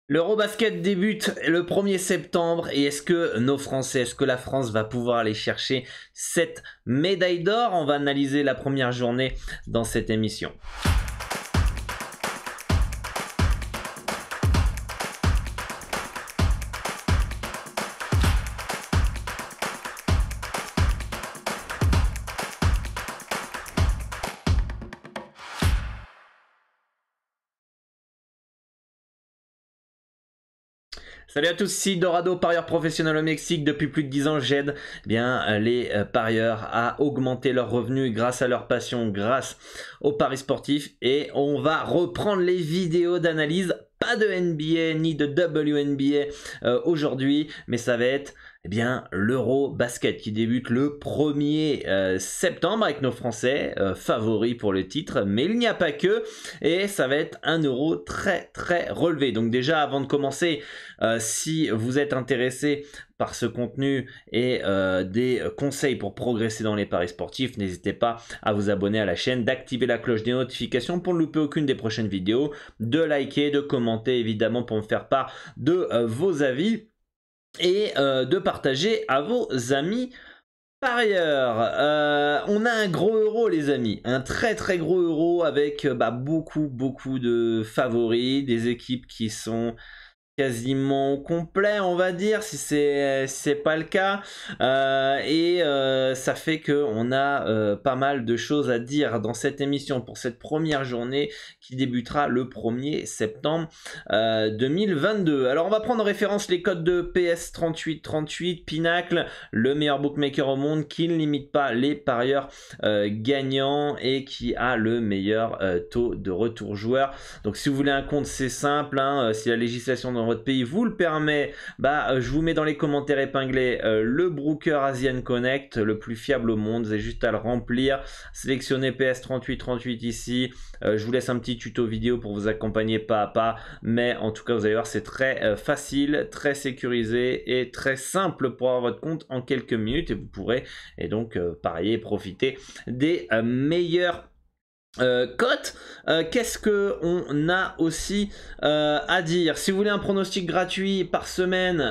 L'Eurobasket débute le 1er septembre et est-ce que nos Français, est-ce que la France va pouvoir aller chercher cette médaille d'or? On va analyser la première journée dans cette émission. Salut à tous, ici Dorado, parieur professionnel au Mexique. Depuis plus de 10 ans, j'aide les parieurs à augmenter leurs revenus grâce à leur passion, grâce aux paris sportifs. Et on va reprendre les vidéos d'analyse. Pas de NBA ni de WNBA aujourd'hui, mais ça va être l'Eurobasket qui débute le 1er septembre avec nos Français favoris pour le titre, mais il n'y a pas que, et ça va être un Euro très relevé. Donc déjà, avant de commencer, si vous êtes intéressé par ce contenu et des conseils pour progresser dans les paris sportifs, n'hésitez pas à vous abonner à la chaîne, d'activer la cloche des notifications pour ne louper aucune des prochaines vidéos, de liker, de commenter évidemment pour me faire part de vos avis et de partager à vos amis parieurs. On a un gros euro les amis, un très gros euro avec beaucoup de favoris, des équipes qui sont quasiment complet, on va dire, si c'est pas le cas, ça fait que on a pas mal de choses à dire dans cette émission pour cette première journée qui débutera le 1er septembre 2022. Alors on va prendre en référence les codes de PS3838, Pinacle, le meilleur bookmaker au monde qui ne limite pas les parieurs gagnants et qui a le meilleur taux de retour joueur. Donc si vous voulez un compte, c'est simple, hein, si la législation dans votre pays vous le permet, je vous mets dans les commentaires épinglés le broker Asian Connect, le plus fiable au monde. Vous avez juste à le remplir, sélectionnez PS3838 ici. Je vous laisse un petit tuto vidéo pour vous accompagner pas à pas, mais en tout cas vous allez voir, c'est très facile, très sécurisé et très simple pour avoir votre compte en quelques minutes, et vous pourrez donc parier et profiter des meilleurs cote. Qu'est-ce que on a aussi à dire? Si vous voulez un pronostic gratuit par semaine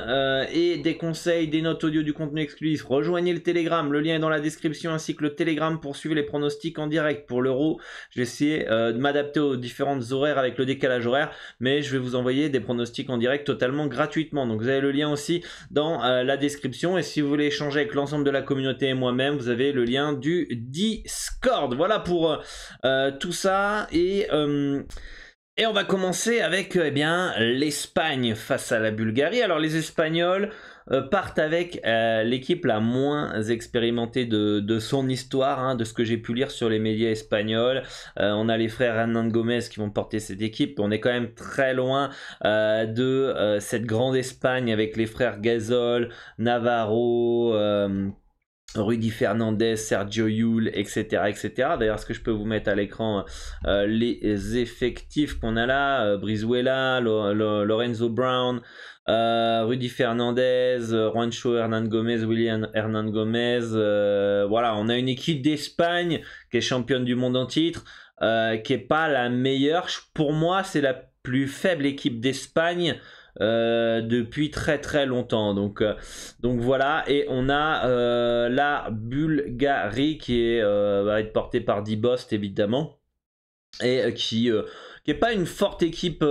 et des conseils, des notes audio, du contenu exclusif, rejoignez le Telegram, le lien est dans la description, ainsi que le Telegram pour suivre les pronostics en direct. Pour l'euro, je vais essayer de m'adapter aux différentes horaires avec le décalage horaire, mais je vais vous envoyer des pronostics en direct totalement gratuitement. Donc vous avez le lien aussi dans la description, et si vous voulez échanger avec l'ensemble de la communauté et moi-même, vous avez le lien du Discord. Voilà pour tout ça, et on va commencer avec l'Espagne face à la Bulgarie. Alors les Espagnols partent avec l'équipe la moins expérimentée de son histoire, hein, de ce que j'ai pu lire sur les médias espagnols. On a les frères Hernan Gomez qui vont porter cette équipe. On est quand même très loin de cette grande Espagne avec les frères Gasol, Navarro, Rudy Fernandez, Sergio Llull, etc. D'ailleurs, est-ce que je peux vous mettre à l'écran les effectifs qu'on a là? Brizuela, Lorenzo Brown, Rudy Fernandez, Juancho Hernan Gomez, William Hernan Gomez. Voilà, on a une équipe d'Espagne qui est championne du monde en titre, qui est pas la meilleure. Pour moi, c'est la plus faible équipe d'Espagne depuis très longtemps. Donc voilà, et on a la Bulgarie qui va être portée par Dibost évidemment, et qui est pas une forte équipe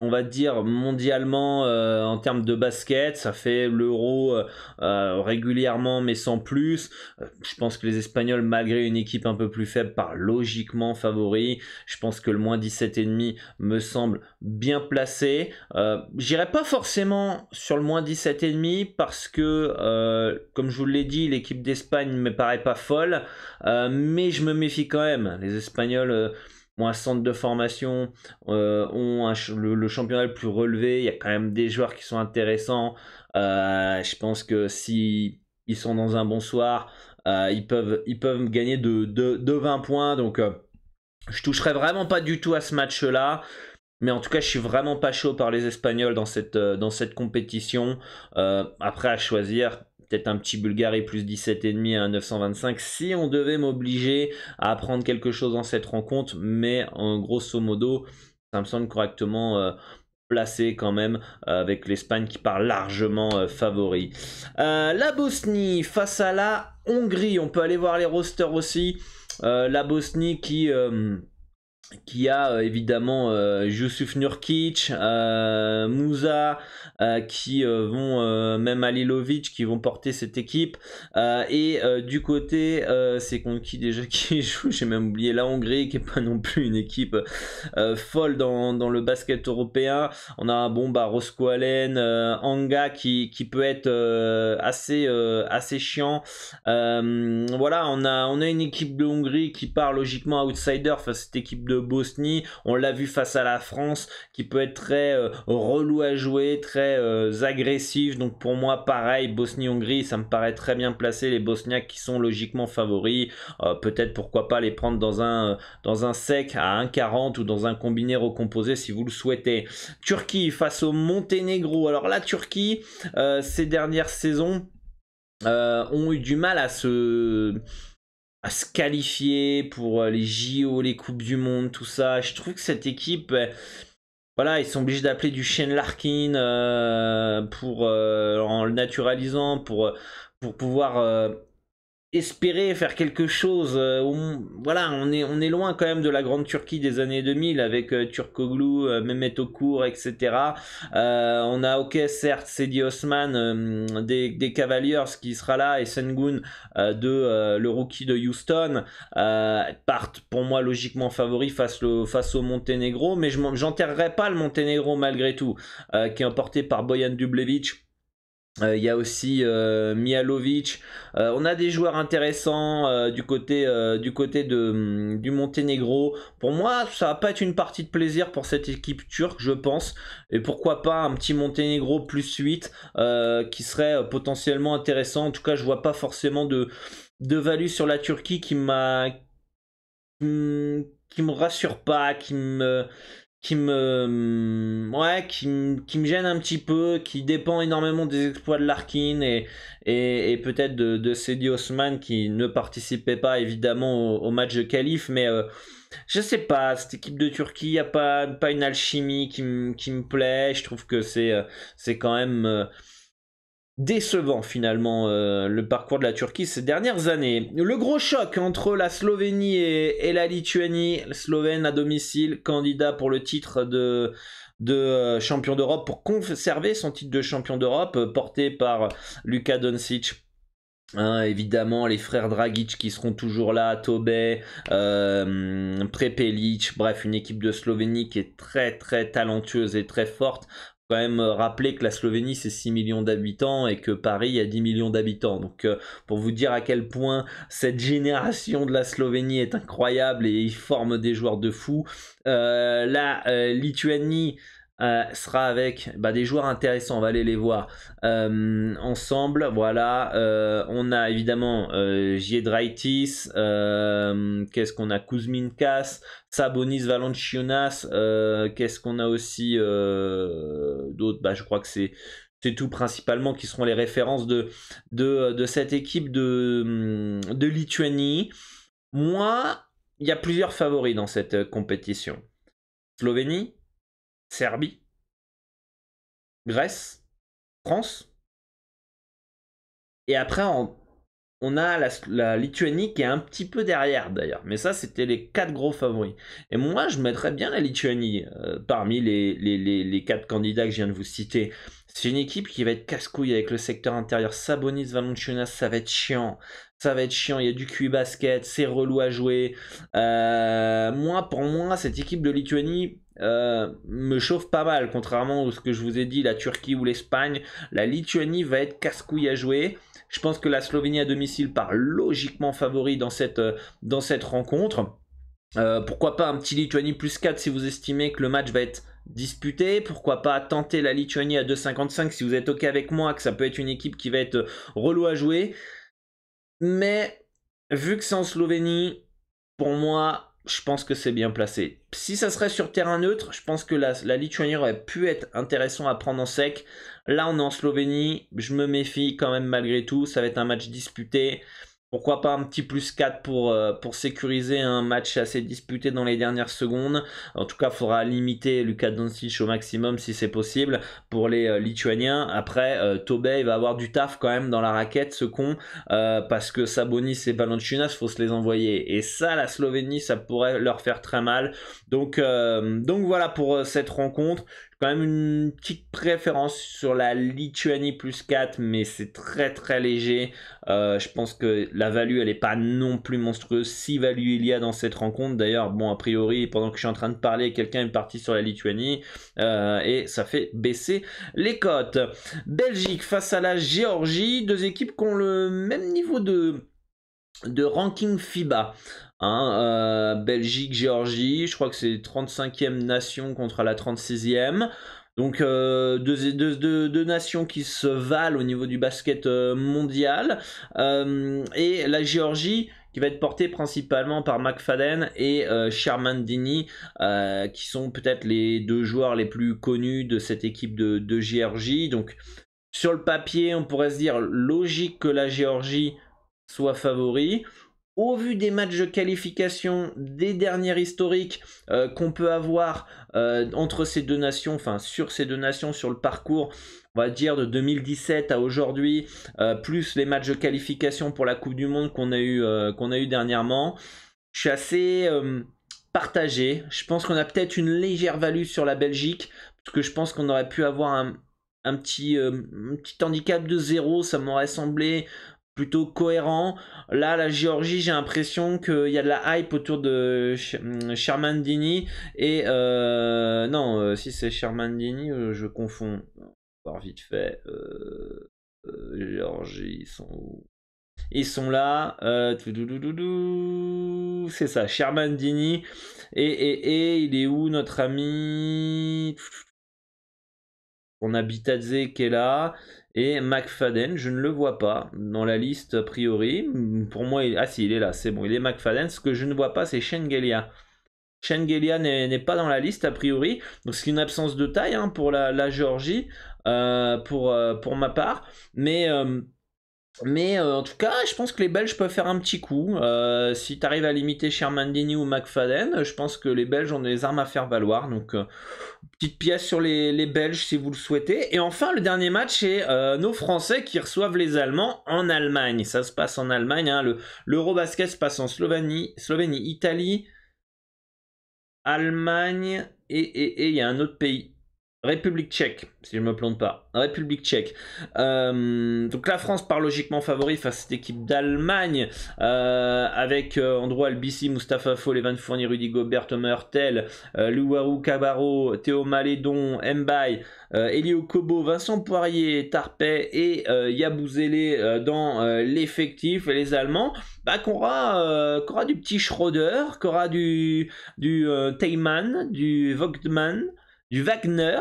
on va dire mondialement en termes de basket. Ça fait l'Euro régulièrement mais sans plus. Je pense que les Espagnols, malgré une équipe un peu plus faible, partent logiquement favoris. Je pense que le moins 17,5 me semble bien placé. J'irai pas forcément sur le moins 17,5 parce que comme je vous l'ai dit, l'équipe d'Espagne ne me paraît pas folle, mais je me méfie quand même. Les Espagnols ont un centre de formation, ont le championnat le plus relevé. Il y a quand même des joueurs qui sont intéressants. Je pense que si ils sont dans un bon soir, ils peuvent gagner de 20 points. Donc je toucherai vraiment pas du tout à ce match-là. Mais en tout cas, je suis vraiment pas chaud par les Espagnols dans cette compétition. Après, à choisir, peut-être un petit Bulgarie plus 17,5 à 925 si on devait m'obliger à apprendre quelque chose dans cette rencontre. Mais en grosso modo, ça me semble correctement placé quand même, avec l'Espagne qui part largement favori. La Bosnie face à la Hongrie, on peut aller voir les rosters aussi. La Bosnie qui a évidemment Jusuf Nurkic, Musa, qui vont même Alilovic qui vont porter cette équipe, et du côté c'est contre qui déjà qui joue, j'ai même oublié, la Hongrie qui est pas non plus une équipe folle dans le basket européen. On a Roscoe Allen, Anga qui peut être assez chiant. Voilà, on a une équipe de Hongrie qui part logiquement outsider face à cette équipe de Bosnie. On l'a vu face à la France qui peut être très relou à jouer, très agressif. Donc pour moi pareil, Bosnie-Hongrie, ça me paraît très bien placé. Les Bosniaques qui sont logiquement favoris, peut-être pourquoi pas les prendre dans un sec à 1,40 ou dans un combiné recomposé si vous le souhaitez. Turquie face au Monténégro. Alors la Turquie, ces dernières saisons ont eu du mal à se qualifier pour les JO, les Coupes du Monde, tout ça. Je trouve que cette équipe, voilà, ils sont obligés d'appeler du Shane Larkin en le naturalisant pour pouvoir espérer faire quelque chose. Voilà, on est loin quand même de la grande Turquie des années 2000 avec Turkoglu, Mehmet Okur, etc. On a certes Sedi Osman des Cavaliers qui sera là, et Sengun le rookie de Houston, partent pour moi logiquement favoris face au Monténégro, mais j'enterrerai pas le Monténégro malgré tout, qui est emporté par Bojan Dublevic. Il y a aussi Mihalovic. On a des joueurs intéressants du côté du Monténégro. Pour moi, ça va pas être une partie de plaisir pour cette équipe turque, je pense. Et pourquoi pas un petit Monténégro plus 8 qui serait potentiellement intéressant. En tout cas, je vois pas forcément de value sur la Turquie qui me rassure pas, qui me gêne un petit peu, qui dépend énormément des exploits de Larkin et peut-être de Sedi Osman qui ne participait pas évidemment au match de qualif, mais je sais pas, cette équipe de Turquie, il n'y a pas une alchimie qui me plaît. Je trouve que c'est quand même décevant finalement le parcours de la Turquie ces dernières années. Le gros choc entre la Slovénie et la Lituanie. La Slovène à domicile, candidat pour le titre de champion d'Europe, pour conserver son titre de champion d'Europe, porté par Luka Doncic. Évidemment les frères Dragic qui seront toujours là, Tobey, Prepelic, bref, une équipe de Slovénie qui est très très talentueuse et très forte. Quand même rappeler que la Slovénie c'est 6 millions d'habitants et que Paris a 10 millions d'habitants, donc pour vous dire à quel point cette génération de la Slovénie est incroyable et ils forment des joueurs de fou. La Lituanie sera avec des joueurs intéressants, on va aller les voir ensemble. Voilà, on a évidemment Giedraitis, qu'est-ce qu'on a, Kuzminkas, Sabonis, Valanciunas, qu'est-ce qu'on a aussi d'autres, je crois que c'est tout principalement qui seront les références de cette équipe de Lituanie. Moi, il y a plusieurs favoris dans cette compétition. Slovénie, Serbie, Grèce, France. Et après, on a la Lituanie qui est un petit peu derrière d'ailleurs. Mais ça, c'était les 4 gros favoris. Et moi, je mettrais bien la Lituanie parmi les 4 candidats que je viens de vous citer. C'est une équipe qui va être casse-couille avec le secteur intérieur. Sabonis, Valanciunas, ça va être chiant. Ça va être chiant, il y a du QI basket, c'est relou à jouer. Pour moi, cette équipe de Lituanie me chauffe pas mal. Contrairement à ce que je vous ai dit, la Turquie ou l'Espagne, la Lituanie va être casse-couille à jouer. Je pense que la Slovénie à domicile part logiquement favori dans cette rencontre. Pourquoi pas un petit Lituanie plus 4 si vous estimez que le match va être disputé. Pourquoi pas tenter la Lituanie à 2,55 si vous êtes ok avec moi, que ça peut être une équipe qui va être relou à jouer. Mais vu que c'est en Slovénie, pour moi, je pense que c'est bien placé. Si ça serait sur terrain neutre, je pense que la Lituanie aurait pu être intéressant à prendre en sec. Là, on est en Slovénie, je me méfie quand même malgré tout. Ça va être un match disputé. Pourquoi pas un petit +4 pour sécuriser un match assez disputé dans les dernières secondes. En tout cas, il faudra limiter Luka Doncic au maximum si c'est possible pour les Lituaniens. Après, Tobey il va avoir du taf quand même dans la raquette, ce con, parce que Sabonis et Valanciunas, il faut se les envoyer. Et ça, la Slovénie, ça pourrait leur faire très mal. Donc voilà pour cette rencontre. Quand même une petite préférence sur la Lituanie +4, mais c'est très très léger. Je pense que la value elle est pas non plus monstrueuse. Si value il y a dans cette rencontre, d'ailleurs, bon, a priori, pendant que je suis en train de parler, quelqu'un est parti sur la Lituanie et ça fait baisser les cotes. Belgique face à la Géorgie, deux équipes qui ont le même niveau de ranking FIBA. Belgique, Géorgie, je crois que c'est 35e nation contre la 36e. Donc deux nations qui se valent au niveau du basket mondial. Et la Géorgie qui va être portée principalement par McFadden et Sherman-Dini, qui sont peut-être les deux joueurs les plus connus de cette équipe de Géorgie. Donc sur le papier, on pourrait se dire logique que la Géorgie soit favori. Au vu des matchs de qualification, des derniers historiques qu'on peut avoir entre ces deux nations, enfin sur ces deux nations, sur le parcours, on va dire de 2017 à aujourd'hui, plus les matchs de qualification pour la Coupe du Monde qu'on a eu dernièrement, je suis assez partagé. Je pense qu'on a peut-être une légère value sur la Belgique, parce que je pense qu'on aurait pu avoir un petit handicap de 0, ça m'aurait semblé plutôt cohérent. Là, la Géorgie, j'ai l'impression qu'il y a de la hype autour de Sherman-Dini. Et non, si c'est Sherman-Dini, je confonds. Voir vite fait. Géorgie, ils sont où? Ils sont là. C'est ça, Sherman-Dini. Et il est où notre ami? On a Bitadze qui est là. Et McFadden, je ne le vois pas dans la liste a priori. Pour moi, ah si, il est là, c'est bon, il est McFadden. Ce que je ne vois pas, c'est Shengelia. Shengelia n'est pas dans la liste a priori. Donc c'est une absence de taille pour la Géorgie, pour ma part. Mais en tout cas, je pense que les Belges peuvent faire un petit coup. Si tu arrives à limiter Sherman-Dini ou McFadden, je pense que les Belges ont des armes à faire valoir. Donc, petite pièce sur les Belges si vous le souhaitez. Et enfin, le dernier match, c'est nos Français qui reçoivent les Allemands en Allemagne. Ça se passe en Allemagne. L'Eurobasket se passe en Slovénie, Italie, Allemagne et il y a un autre pays. République tchèque, si je me plante pas. République tchèque. Donc la France part logiquement favori face à cette équipe d'Allemagne avec Andro Albissi, Mustapha Fall, Evan Fournier, Rudy Gobert, Thomas Hurtel, Louarou Cabarro, Théo Malédon, Mbaye, Elio Kobo, Vincent Poirier, Tarpey et Yabouzélé dans l'effectif. Et les Allemands, qu'aura du petit Schroeder, qu'aura du Teyman, du Vogtmann, du Wagner.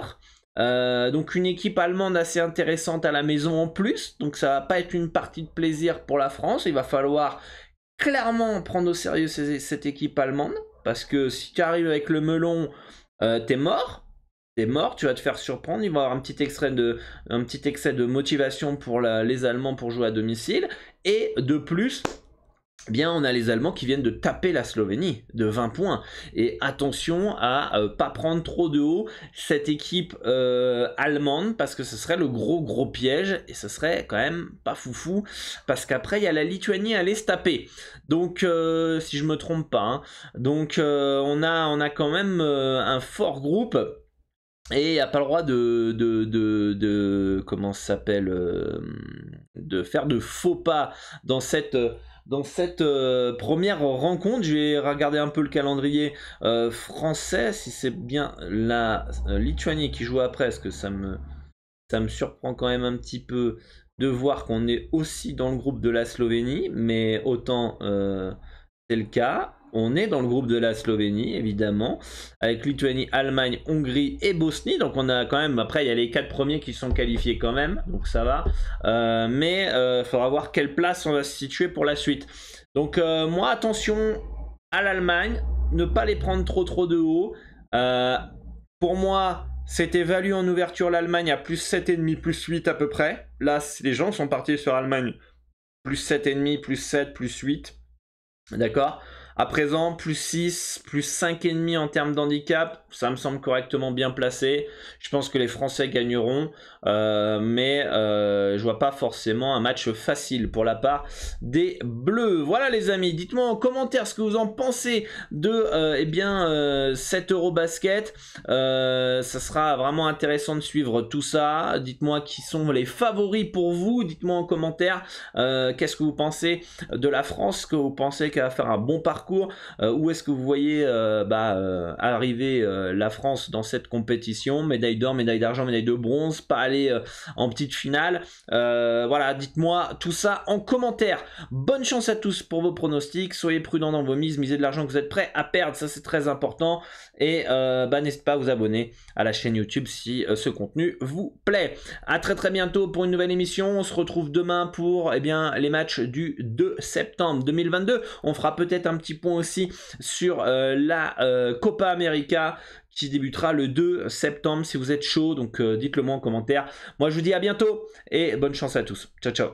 Donc une équipe allemande assez intéressante à la maison en plus. Donc ça va pas être une partie de plaisir pour la France. Il va falloir clairement prendre au sérieux cette équipe allemande. Parce que si tu arrives avec le melon, t'es mort. T'es mort, tu vas te faire surprendre. Il va y avoir un petit excès de motivation pour les Allemands pour jouer à domicile. Et de plus, eh bien, on a les Allemands qui viennent de taper la Slovénie de 20 points. Et attention à pas prendre trop de haut cette équipe allemande, parce que ce serait le gros piège, et ce serait quand même pas foufou, parce qu'après il y a la Lituanie à aller se taper. Donc si je me trompe pas. Donc on a quand même un fort groupe. Et il n'y a pas le droit de comment ça s'appelle, de faire de faux pas dans cette première rencontre. Je vais regarder un peu le calendrier français, si c'est bien la Lituanie qui joue après, parce que ça me surprend quand même un petit peu de voir qu'on est aussi dans le groupe de la Slovénie, mais autant c'est le cas. On est dans le groupe de la Slovénie, évidemment, avec Lituanie, Allemagne, Hongrie et Bosnie. Donc on a quand même, après il y a les 4 premiers qui sont qualifiés quand même, donc ça va. Mais il faudra voir quelle place on va se situer pour la suite. Donc moi, attention à l'Allemagne, ne pas les prendre trop de haut. Pour moi, c'était valu en ouverture l'Allemagne à plus 7,5, plus 8 à peu près. Là, les gens sont partis sur Allemagne plus 7,5, plus 7, plus 8. D'accord. À présent, plus 6, plus 5,5 en termes d'handicap, ça me semble correctement bien placé. Je pense que les Français gagneront, mais je vois pas forcément un match facile pour la part des Bleus. Voilà les amis, dites-moi en commentaire ce que vous en pensez de cet Eurobasket. Ça sera vraiment intéressant de suivre tout ça. Dites-moi qui sont les favoris pour vous. Dites-moi en commentaire qu'est-ce que vous pensez de la France, que vous pensez qu'elle va faire un bon parcours. Où est-ce que vous voyez arriver la France dans cette compétition? Médaille d'or, médaille d'argent, médaille de bronze, pas aller en petite finale. Voilà, dites-moi tout ça en commentaire. Bonne chance à tous pour vos pronostics. Soyez prudents dans vos mises. Misez de l'argent que vous êtes prêts à perdre, ça c'est très important. Et n'hésitez pas à vous abonner à la chaîne YouTube si ce contenu vous plaît. À très bientôt pour une nouvelle émission. On se retrouve demain pour les matchs du 2 septembre 2022. On fera peut-être un petit point aussi sur la Copa América qui débutera le 2 septembre si vous êtes chaud. Donc dites-le moi en commentaire. Moi je vous dis à bientôt et bonne chance à tous. Ciao ciao.